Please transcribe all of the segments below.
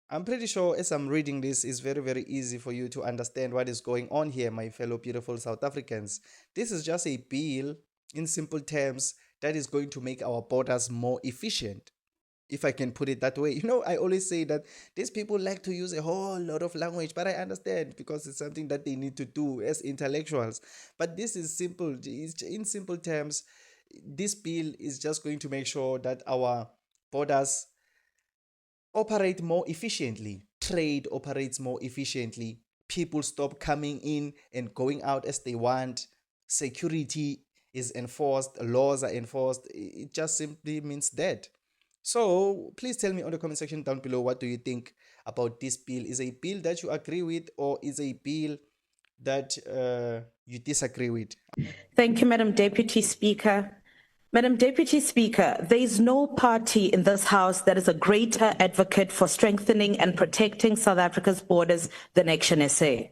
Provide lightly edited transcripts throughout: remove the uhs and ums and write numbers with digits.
I'm pretty sure as I'm reading this, it's very, very easy for you to understand what is going on here, my fellow beautiful South Africans. This is just a bill, in simple terms, that is going to make our borders more efficient, if I can put it that way. I always say that these people like to use a whole lot of language, but I understand because it's something that they need to do as intellectuals. But this is simple. In simple terms, this bill is just going to make sure that our borders operate more efficiently, trade operates more efficiently, people stop coming in and going out as they want, security is enforced, laws are enforced. It just simply means that. So please tell me on the comment section down below, what do you think about this bill? Is a bill that you agree with, or is a bill that you disagree with? Thank you, Madam Deputy Speaker. Madam Deputy Speaker, there is no party in this House that is a greater advocate for strengthening and protecting South Africa's borders than Action SA.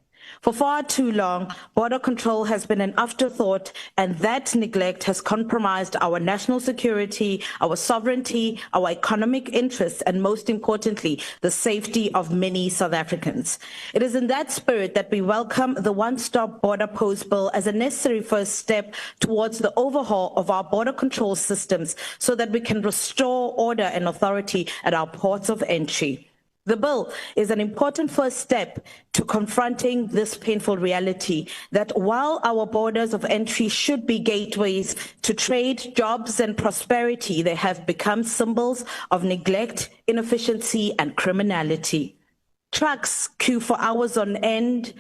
For far too long, border control has been an afterthought, and that neglect has compromised our national security, our sovereignty, our economic interests, and most importantly, the safety of many South Africans. It is in that spirit that we welcome the one-stop border post bill as a necessary first step towards the overhaul of our border control systems so that we can restore order and authority at our ports of entry. The bill is an important first step to confronting this painful reality that while our borders of entry should be gateways to trade, jobs, and prosperity, they have become symbols of neglect, inefficiency, and criminality. Trucks queue for hours on end,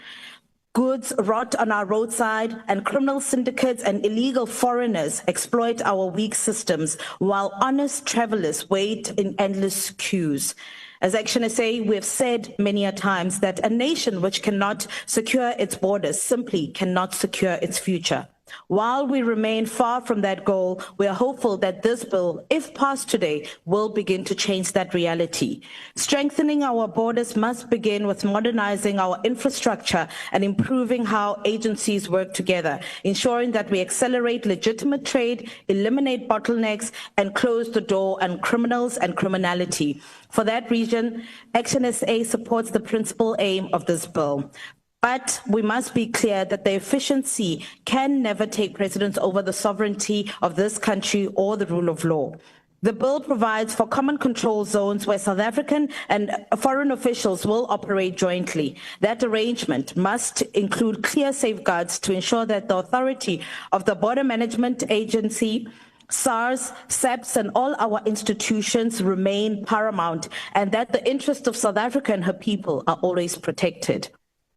goods rot on our roadside, and criminal syndicates and illegal foreigners exploit our weak systems while honest travelers wait in endless queues. As Action SA, we have said many a times that a nation which cannot secure its borders simply cannot secure its future. While we remain far from that goal, we are hopeful that this bill, if passed today, will begin to change that reality. Strengthening our borders must begin with modernizing our infrastructure and improving how agencies work together, ensuring that we accelerate legitimate trade, eliminate bottlenecks, and close the door on criminals and criminality. For that reason, Action SA supports the principal aim of this bill. But we must be clear that the efficiency can never take precedence over the sovereignty of this country or the rule of law. The bill provides for common control zones where South African and foreign officials will operate jointly. That arrangement must include clear safeguards to ensure that the authority of the Border Management Agency, SARS, SAPS, and all our institutions remain paramount, and that the interests of South Africa and her people are always protected.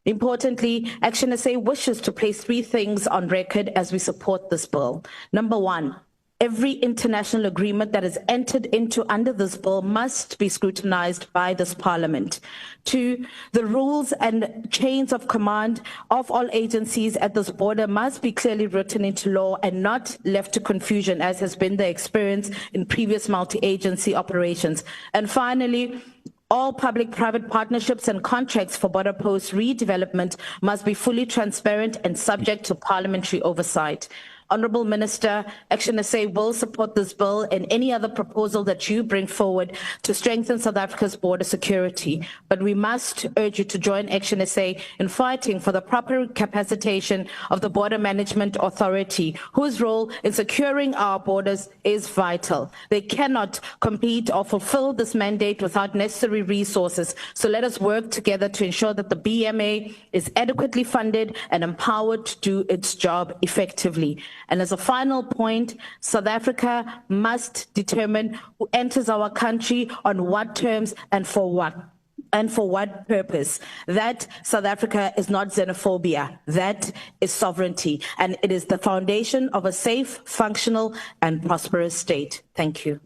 Importantly, Action SA wishes to place three things on record as we support this bill. Number one, every international agreement that is entered into under this bill must be scrutinized by this Parliament. Two, the rules and chains of command of all agencies at this border must be clearly written into law and not left to confusion, as has been the experience in previous multi-agency operations. And finally, all public-private partnerships and contracts for border post redevelopment must be fully transparent and subject to parliamentary oversight. Honourable Minister, Action SA will support this bill and any other proposal that you bring forward to strengthen South Africa's border security. But we must urge you to join Action SA in fighting for the proper capacitation of the Border Management Authority, whose role in securing our borders is vital. They cannot compete or fulfill this mandate without necessary resources. So let us work together to ensure that the BMA is adequately funded and empowered to do its job effectively. And as a final point, South Africa must determine who enters our country on what terms and for what purpose. That South Africa is not xenophobia, that is sovereignty, and it is the foundation of a safe, functional, and prosperous state. Thank you.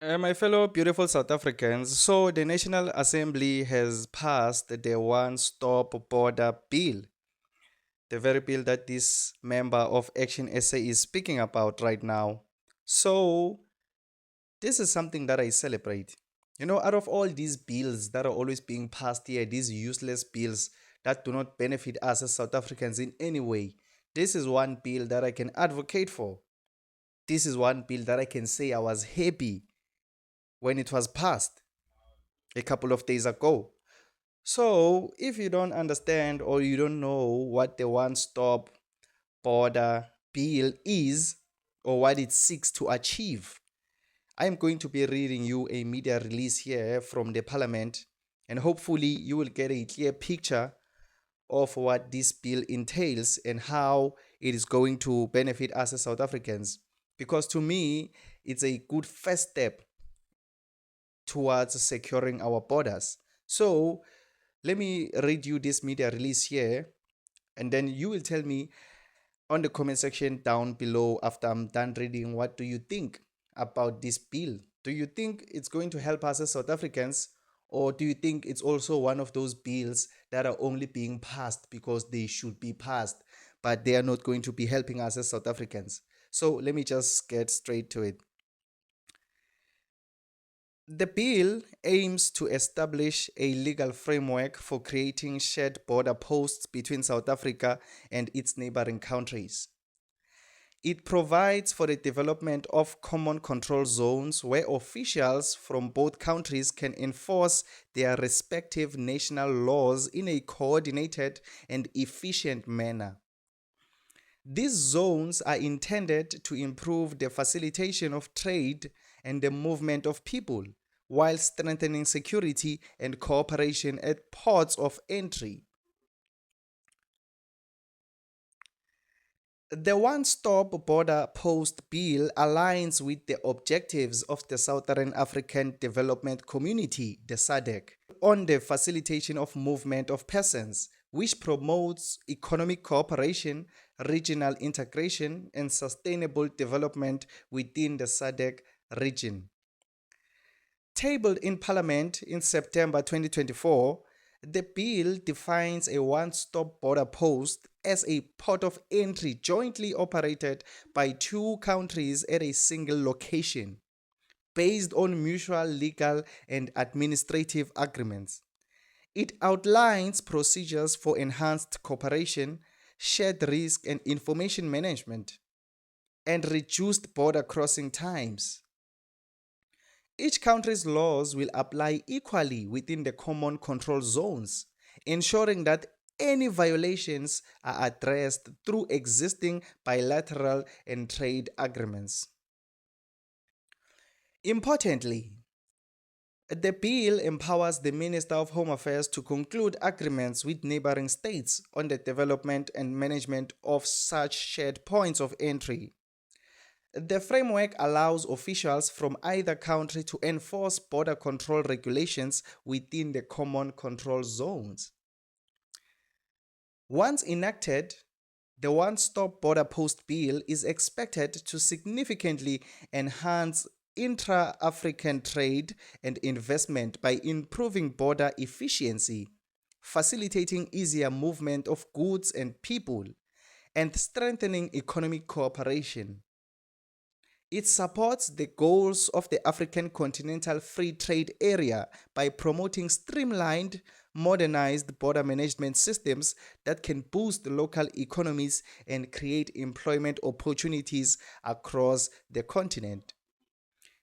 My fellow beautiful South Africans, so the National Assembly has passed the one-stop border bill, the very bill that this member of Action SA is speaking about right now. So this is something that I celebrate. Out of all these bills that are always being passed here, these useless bills that do not benefit us as South Africans in any way, this is one bill that I can advocate for. This is one bill that I can say I was happy when it was passed. a couple of days ago. So, if you don't understand or you don't know what the one stop border bill is or what it seeks to achieve, I'm going to be reading you a media release here from the Parliament, and hopefully, you will get a clear picture of what this bill entails and how it is going to benefit us as South Africans. Because to me, it's a good first step towards securing our borders. So, let me read you this media release here, and then you will tell me on the comment section down below after I'm done reading, what do you think about this bill? Do you think it's going to help us as South Africans, or do you think it's also one of those bills that are only being passed because they should be passed, but they are not going to be helping us as South Africans? So let me just get straight to it. The bill aims to establish a legal framework for creating shared border posts between South Africa and its neighboring countries. It provides for the development of common control zones where officials from both countries can enforce their respective national laws in a coordinated and efficient manner. These zones are intended to improve the facilitation of trade and the movement of people, while strengthening security and cooperation at ports of entry. The One Stop Border Post Bill aligns with the objectives of the Southern African Development Community, the SADC, on the facilitation of movement of persons, which promotes economic cooperation, regional integration, and sustainable development within the SADC region. Tabled in Parliament in September 2024, the bill defines a one stop border post as a port of entry jointly operated by two countries at a single location, based on mutual legal and administrative agreements. It outlines procedures for enhanced cooperation, shared risk and information management, and reduced border crossing times. Each country's laws will apply equally within the common control zones, ensuring that any violations are addressed through existing bilateral and trade agreements. Importantly, the bill empowers the Minister of Home Affairs to conclude agreements with neighboring states on the development and management of such shared points of entry. The framework allows officials from either country to enforce border control regulations within the common control zones. Once enacted, the One Stop Border Post Bill is expected to significantly enhance intra African trade and investment by improving border efficiency, facilitating easier movement of goods and people, and strengthening economic cooperation. It supports the goals of the African Continental Free Trade Area by promoting streamlined, modernized border management systems that can boost local economies and create employment opportunities across the continent.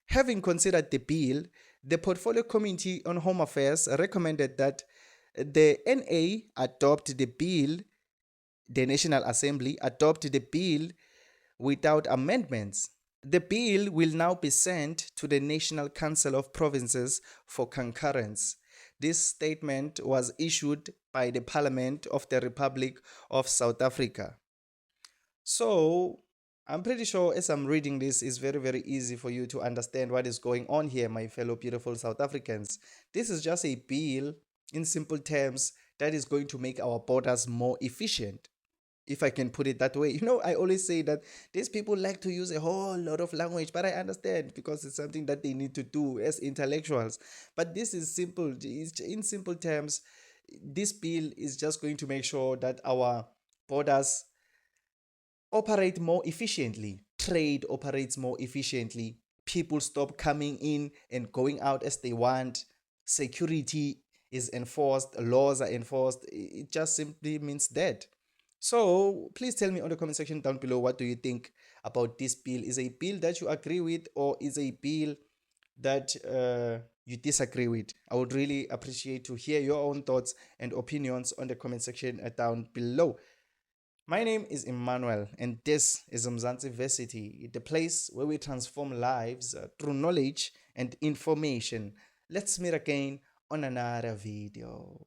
Having considered the bill, the Portfolio Committee on Home Affairs recommended that the NA adopt the bill, the National Assembly adopt the bill without amendments. The bill will now be sent to the National Council of Provinces for concurrence. This statement was issued by the Parliament of the Republic of South Africa. So, I'm pretty sure as I'm reading this, it's very, very easy for you to understand what is going on here, my fellow beautiful South Africans. This is just a bill, in simple terms, that is going to make our borders more efficient, if I can put it that way. I always say that these people like to use a whole lot of language, but I understand because it's something that they need to do as intellectuals. But this is simple. In simple terms, this bill is just going to make sure that our borders operate more efficiently, trade operates more efficiently, people stop coming in and going out as they want, security is enforced, laws are enforced. It just simply means that. So please tell me on the comment section down below, what do you think about this bill? Is a bill that you agree with, or is a bill that you disagree with. I would really appreciate to hear your own thoughts and opinions on the comment section down below. My name is Emmanuel, and this is Mzansi Versity, the place where we transform lives through knowledge and information. Let's meet again on another video.